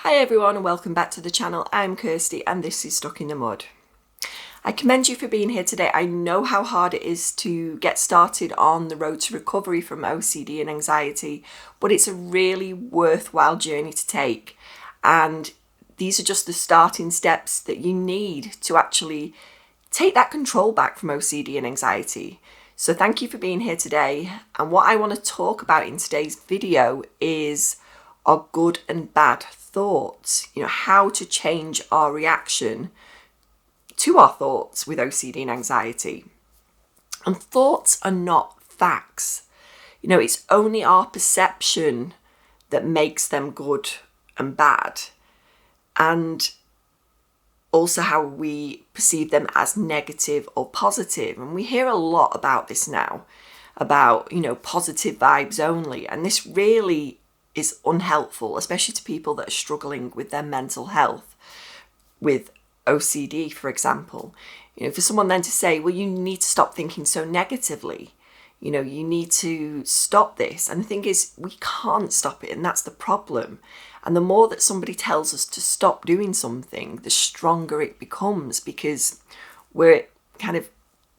Hi everyone and welcome back to the channel. I'm Kirsty and this is Stuck in the Mud. I commend you for being here today. I know how hard it is to get started on the road to recovery from OCD and anxiety, but it's a really worthwhile journey to take. And these are just the starting steps that you need to actually take that control back from OCD and anxiety. So thank you for being here today. And what I want to talk about in today's video is our good and bad thoughts, how to change our reaction to our thoughts with OCD and anxiety. And thoughts are not facts. It's only our perception that makes them good and bad. And also how we perceive them as negative or positive. And we hear a lot about this now, about, positive vibes only. And this really is unhelpful, especially to people that are struggling with their mental health, with OCD, for example. For someone then to say, well, you need to stop thinking so negatively, you need to stop this. And the thing is, we can't stop it, and that's the problem. And the more that somebody tells us to stop doing something, the stronger it becomes, because we're kind of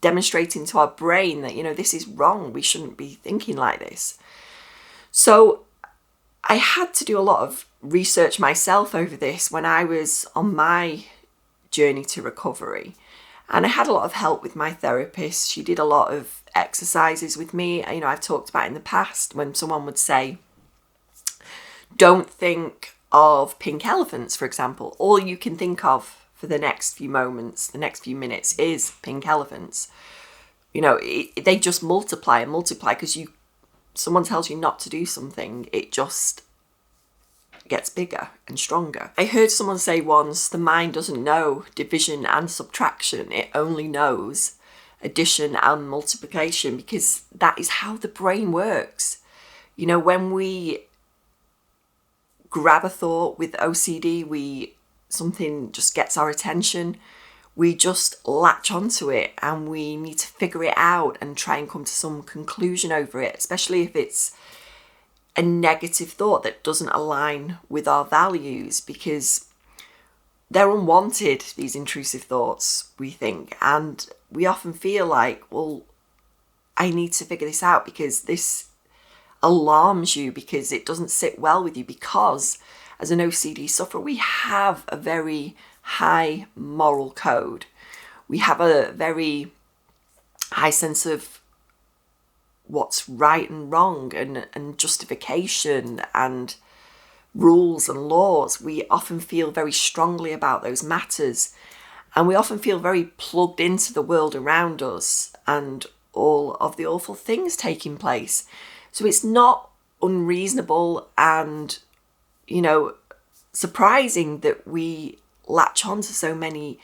demonstrating to our brain that, this is wrong. We shouldn't be thinking like this. So I had to do a lot of research myself over this when I was on my journey to recovery. And I had a lot of help with my therapist. She did a lot of exercises with me. I've talked about in the past when someone would say, don't think of pink elephants, for example. All you can think of for the next few moments, the next few minutes is pink elephants. They just multiply and multiply because someone tells you not to do something, it just gets bigger and stronger. I heard someone say once, the mind doesn't know division and subtraction. It only knows addition and multiplication, because that is how the brain works. When we grab a thought with OCD, something just gets our attention, we just latch onto it and we need to figure it out and try and come to some conclusion over it, especially if it's a negative thought that doesn't align with our values, because they're unwanted, these intrusive thoughts, we think. And we often feel like, well, I need to figure this out because this alarms you, because it doesn't sit well with you, because as an OCD sufferer, we have a very high moral code. We have a very high sense of what's right and wrong, and justification and rules and laws. We often feel very strongly about those matters, and we often feel very plugged into the world around us and all of the awful things taking place. So it's not unreasonable and, surprising that we latch on to so many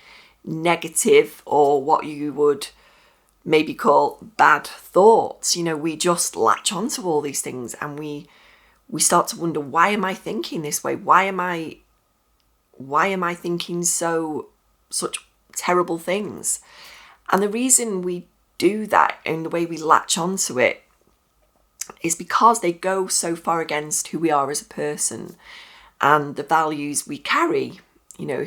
negative, or what you would maybe call bad thoughts. We just latch on to all these things, and we start to wonder, why am I thinking this way? Why am I thinking such terrible things? And the reason we do that and the way we latch onto it is because they go so far against who we are as a person and the values we carry,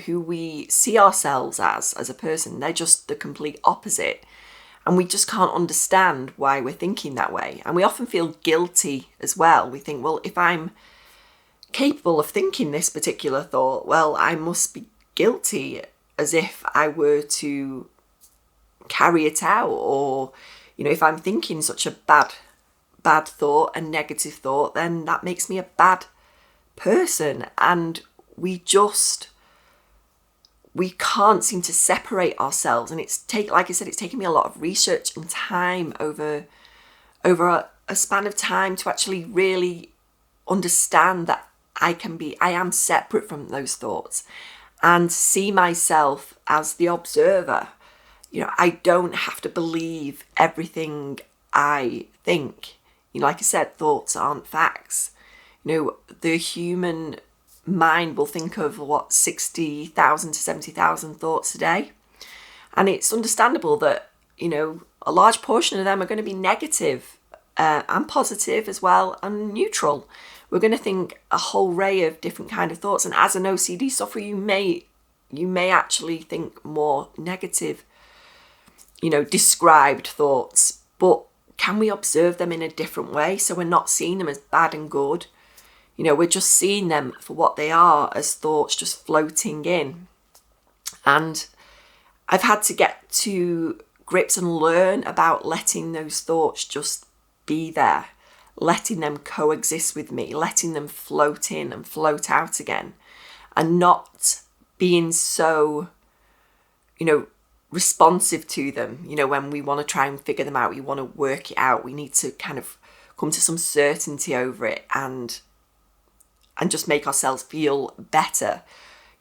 who we see ourselves as a person. They're just the complete opposite. And we just can't understand why we're thinking that way. And we often feel guilty as well. We think, well, if I'm capable of thinking this particular thought, well, I must be guilty, as if I were to carry it out. Or, if I'm thinking such a bad thought, a negative thought, then that makes me a bad person. And we can't seem to separate ourselves. And like I said, it's taken me a lot of research and time over a span of time to actually really understand that I am separate from those thoughts and see myself as the observer. I don't have to believe everything I think. Like I said, thoughts aren't facts. The human mind will think of 60,000 to 70,000 thoughts a day. And it's understandable that, a large portion of them are going to be negative and positive as well, and neutral. we're going to think a whole array of different kind of thoughts. And as an OCD sufferer, you may actually think more negative, described thoughts, but can we observe them in a different way? So we're not seeing them as bad and good. We're just seeing them for what they are, as thoughts just floating in. And I've had to get to grips and learn about letting those thoughts just be there, letting them coexist with me, letting them float in and float out again, and not being so, responsive to them. When we want to try and figure them out, we want to work it out, we need to kind of come to some certainty over it and just make ourselves feel better.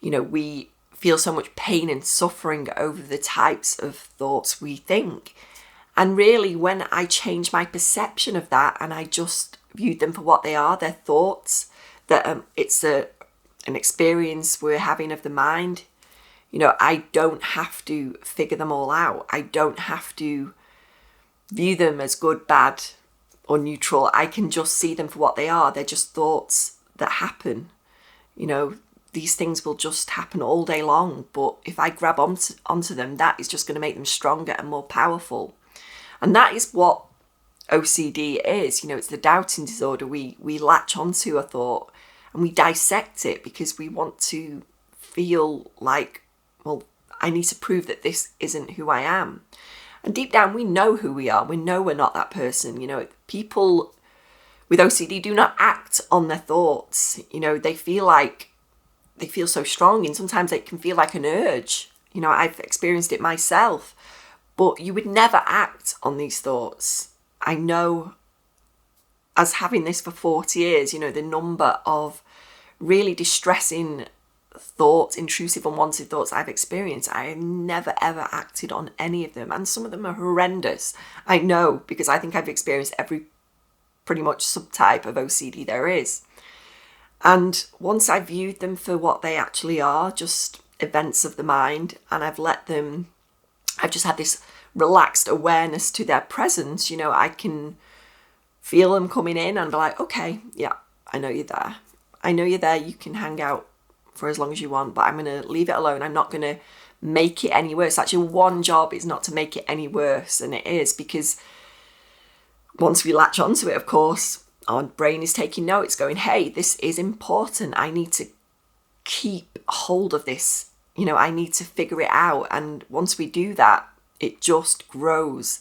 We feel so much pain and suffering over the types of thoughts we think. And really, when I change my perception of that and I just viewed them for what they are, they're thoughts, that it's an experience we're having of the mind. I don't have to figure them all out. I don't have to view them as good, bad, or neutral. I can just see them for what they are. They're just thoughts that happen. These things will just happen all day long. But if I grab onto them, that is just going to make them stronger and more powerful. And that is what OCD is. It's the doubting disorder. We latch onto a thought and we dissect it because we want to feel like, well, I need to prove that this isn't who I am. And deep down, we know who we are. We know we're not that person. People with OCD do not act on their thoughts. They feel so strong, and sometimes it can feel like an urge. I've experienced it myself, but you would never act on these thoughts. I know, as having this for 40 years, the number of really distressing thoughts, intrusive, unwanted thoughts I've experienced, I have never ever acted on any of them, and some of them are horrendous. I know, because I think I've experienced every pretty much subtype of OCD there is. And once I viewed them for what they actually are, just events of the mind, and I've just had this relaxed awareness to their presence. I can feel them coming in and be like, okay, yeah, I know you're there. I know you're there. You can hang out for as long as you want, but I'm going to leave it alone. I'm not going to make it any worse. Actually, one job is not to make it any worse than it is, because once we latch onto it, of course, our brain is taking notes, going, hey, this is important. I need to keep hold of this. I need to figure it out. And once we do that, it just grows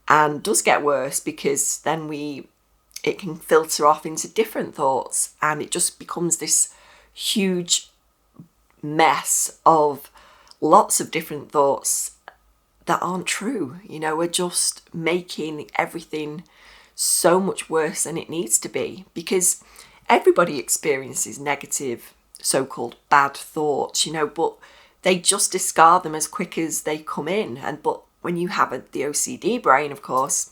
and does get worse, because then it can filter off into different thoughts, and it just becomes this huge mess of lots of different thoughts that aren't true. We're just making everything so much worse than it needs to be, because everybody experiences negative, so-called bad thoughts, but they just discard them as quick as they come in. But when you have the OCD brain, of course,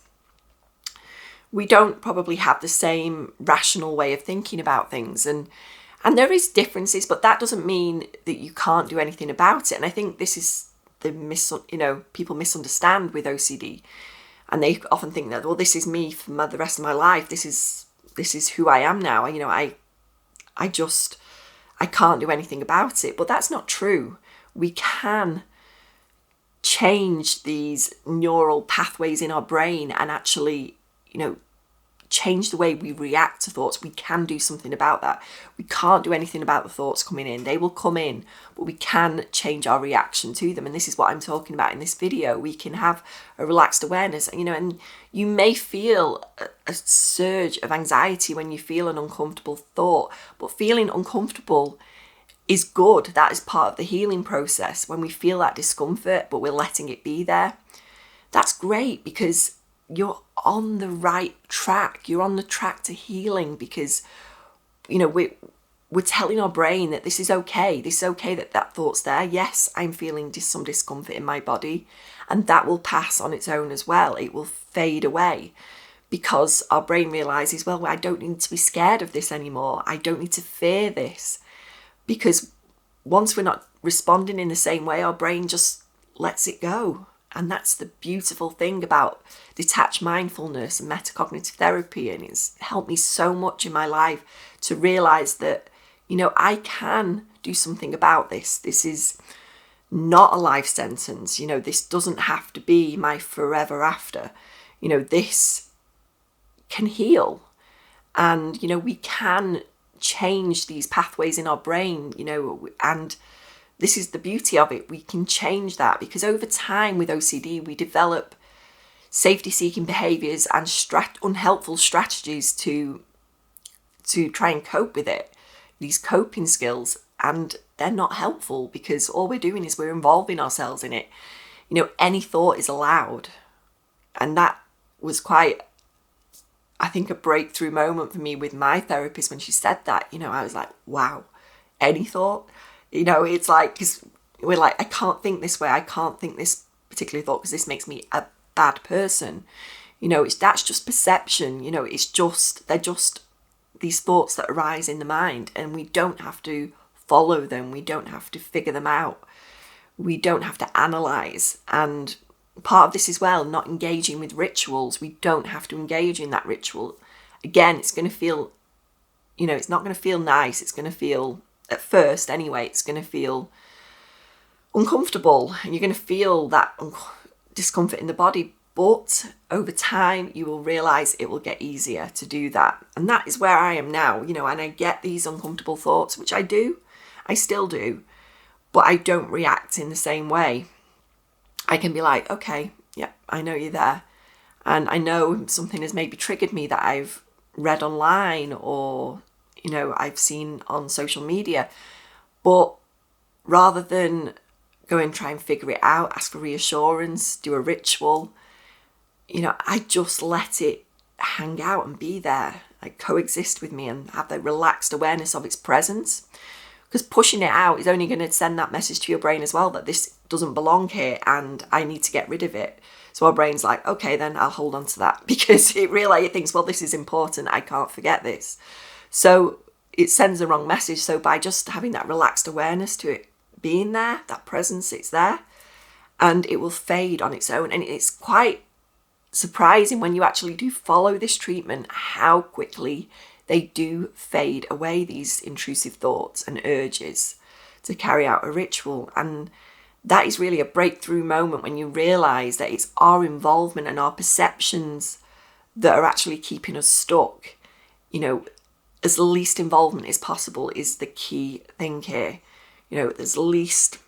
we don't probably have the same rational way of thinking about things, and there is differences, but that doesn't mean that you can't do anything about it. And I think this is people misunderstand with OCD, and they often think that, well, this is me for the rest of my life. This is who I am now. I can't do anything about it. But that's not true. We can change these neural pathways in our brain and actually, change the way we react to thoughts. We can do something about that. We can't do anything about the thoughts coming in. They will come in, but we can change our reaction to them. And this is what I'm talking about in this video. We can have a relaxed awareness, and you may feel a surge of anxiety when you feel an uncomfortable thought, but feeling uncomfortable is good. That is part of the healing process. When we feel that discomfort, but we're letting it be there, that's great, because you're on the right track. You're on the track to healing, because, we're telling our brain that this is okay. This is okay that thought's there. Yes, I'm feeling some discomfort in my body, and that will pass on its own as well. It will fade away, because our brain realizes, well, I don't need to be scared of this anymore. I don't need to fear this, because once we're not responding in the same way, our brain just lets it go. And that's the beautiful thing about detached mindfulness and metacognitive therapy. And it's helped me so much in my life to realize that, I can do something about this. This is not a life sentence. This doesn't have to be my forever after. This can heal. And, we can change these pathways in our brain, and this is the beauty of it. We can change that because over time with OCD, we develop safety-seeking behaviours and unhelpful strategies to try and cope with it, these coping skills, and they're not helpful because all we're doing is we're involving ourselves in it. Any thought is allowed. And that was quite, I think, a breakthrough moment for me with my therapist when she said that. I was like, wow, any thought? It's like, because we're like, I can't think this way. I can't think this particular thought because this makes me a bad person. That's just perception. They're just these thoughts that arise in the mind, and we don't have to follow them. We don't have to figure them out. We don't have to analyze. And part of this as well, not engaging with rituals. We don't have to engage in that ritual. Again, it's going to feel, it's not going to feel nice. It's going to feel, at first anyway, it's going to feel uncomfortable, and you're going to feel that discomfort in the body. But over time, you will realize it will get easier to do that. And that is where I am now, and I get these uncomfortable thoughts, which I still do, but I don't react in the same way. I can be like, okay, yeah, I know you're there. And I know something has maybe triggered me that I've read online or, I've seen on social media. But rather than go and try and figure it out, ask for reassurance, do a ritual, I just let it hang out and be there, like coexist with me and have the relaxed awareness of its presence. Because pushing it out is only going to send that message to your brain as well that this doesn't belong here and I need to get rid of it. So our brain's like, okay, then I'll hold on to that because it thinks, well, this is important. I can't forget this. So it sends the wrong message. So by just having that relaxed awareness to it being there, that presence, it's there, and it will fade on its own. And it's quite surprising when you actually do follow this treatment, how quickly they do fade away, these intrusive thoughts and urges to carry out a ritual. And that is really a breakthrough moment when you realize that it's our involvement and our perceptions that are actually keeping us stuck. As least involvement as possible is the key thing here. There's least,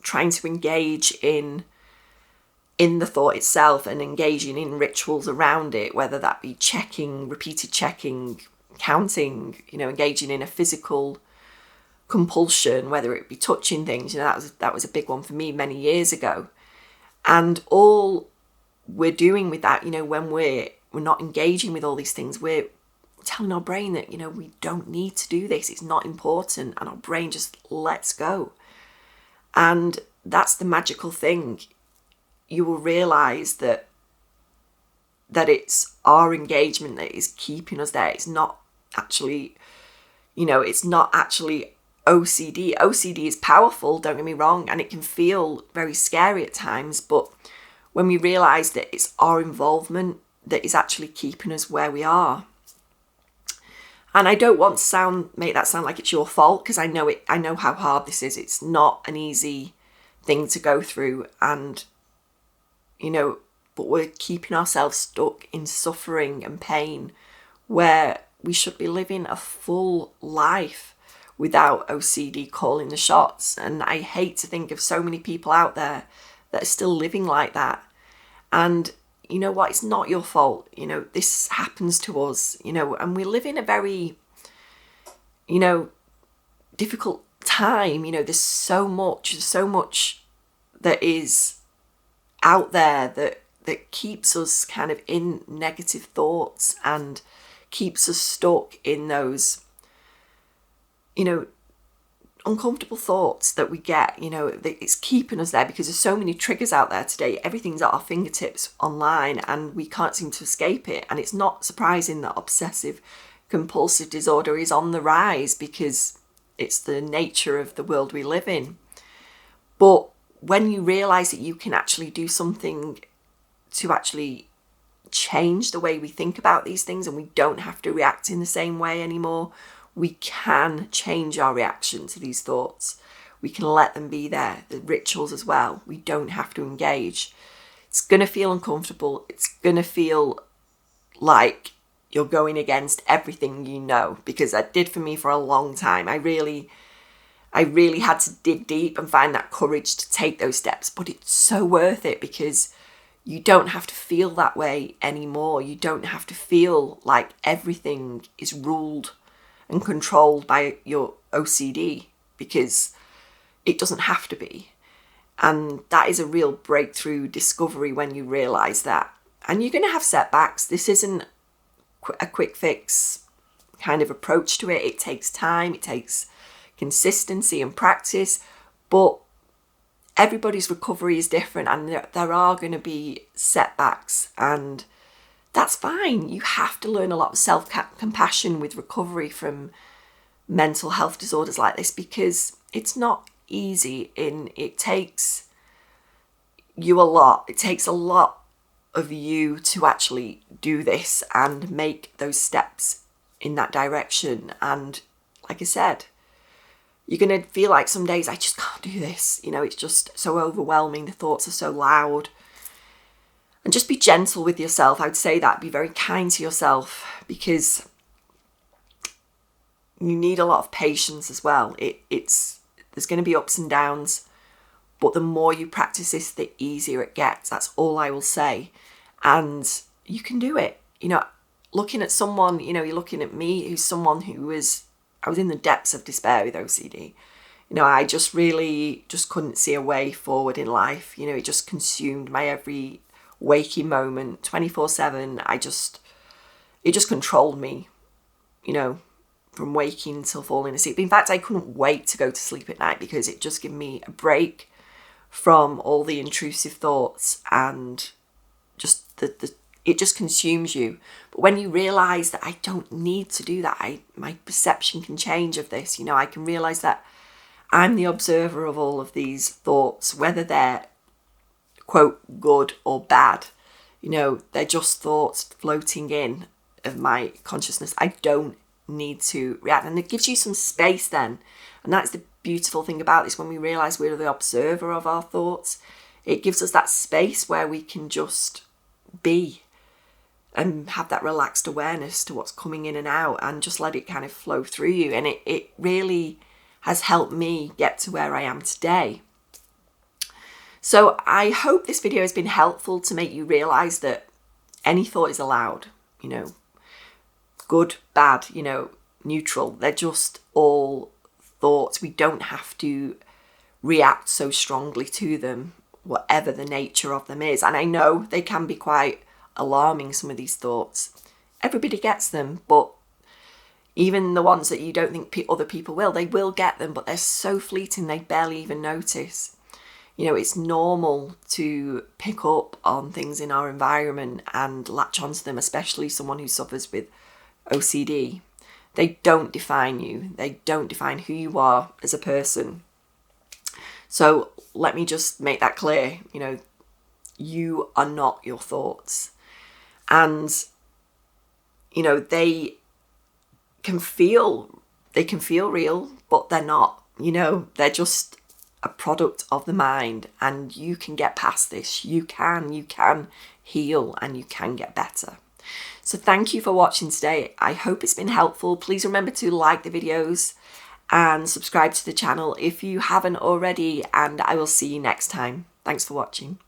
trying to engage in the thought itself and engaging in rituals around it, whether that be checking, repeated checking, counting, engaging in a physical compulsion, whether it be touching things. That was a big one for me many years ago. And all we're doing with that, when we're not engaging with all these things, we're telling our brain that, we don't need to do this. It's not important. And our brain just lets go. And that's the magical thing. You will realize that it's our engagement that is keeping us there. It's not actually, it's not actually OCD. OCD is powerful, don't get me wrong, and it can feel very scary at times. But when we realize that it's our involvement that is actually keeping us where we are. And I don't want to make that sound like it's your fault, because I know how hard this is. It's not an easy thing to go through, and but we're keeping ourselves stuck in suffering and pain where we should be living a full life without OCD calling the shots. And I hate to think of so many people out there that are still living like that. And you know what? It's not your fault. This happens to us, and we live in a very, difficult time. There's so much that is out there that keeps us kind of in negative thoughts and keeps us stuck in those, uncomfortable thoughts that we get. It's keeping us there because there's so many triggers out there today. Everything's at our fingertips online and we can't seem to escape it. And it's not surprising that obsessive compulsive disorder is on the rise because it's the nature of the world we live in. But when you realize that you can actually do something to actually change the way we think about these things, and we don't have to react in the same way anymore, we can change our reaction to these thoughts. We can let them be there. The rituals as well. We don't have to engage. It's going to feel uncomfortable. It's going to feel like you're going against everything you know, because that did for me for a long time. I really had to dig deep and find that courage to take those steps. But it's so worth it, because you don't have to feel that way anymore. You don't have to feel like everything is ruled and controlled by your OCD, because it doesn't have to be. And that is a real breakthrough discovery when you realize that. And you're going to have setbacks. This isn't a quick fix kind of approach to it. It takes time, it takes consistency and practice, but everybody's recovery is different, and there are going to be setbacks, and that's fine. You have to learn a lot of self-compassion with recovery from mental health disorders like this, because it's not easy. It takes you a lot. It takes a lot of you to actually do this and make those steps in that direction. And like I said, you're going to feel like some days, I just can't do this. It's just so overwhelming. The thoughts are so loud. And just be gentle with yourself. I would say that. Be very kind to yourself, because you need a lot of patience as well. There's going to be ups and downs, but the more you practice this, the easier it gets. That's all I will say. And you can do it. Looking at someone, you're looking at me, who's someone I was in the depths of despair with OCD. I just couldn't see a way forward in life. It just consumed my every waking moment, 24/7. It just controlled me, from waking till falling asleep. In fact, I couldn't wait to go to sleep at night, because it just gave me a break from all the intrusive thoughts, and just it just consumes you. But when you realize that I don't need to do that, my perception can change of this. I can realize that I'm the observer of all of these thoughts, whether they're quote good or bad. They're just thoughts floating in of my consciousness. I don't need to react, and it gives you some space then. And that's the beautiful thing about this. When we realize we're the observer of our thoughts, it gives us that space where we can just be and have that relaxed awareness to what's coming in and out, and just let it kind of flow through you. And it really has helped me get to where I am today. So I hope this video has been helpful to make you realize that any thought is allowed. Good, bad, neutral. They're just all thoughts. We don't have to react so strongly to them, whatever the nature of them is. And I know they can be quite alarming, some of these thoughts. Everybody gets them, but even the ones that you don't think other people will, they will get them, but they're so fleeting they barely even notice. It's normal to pick up on things in our environment and latch onto them, especially someone who suffers with OCD. They don't define you. They don't define who you are as a person. So let me just make that clear. You are not your thoughts. And, they can feel real, but they're not. They're just a product of the mind, and you can get past this. You can heal, and you can get better. So thank you for watching today. I hope it's been helpful. Please remember to like the videos and subscribe to the channel if you haven't already, and I will see you next time. Thanks for watching.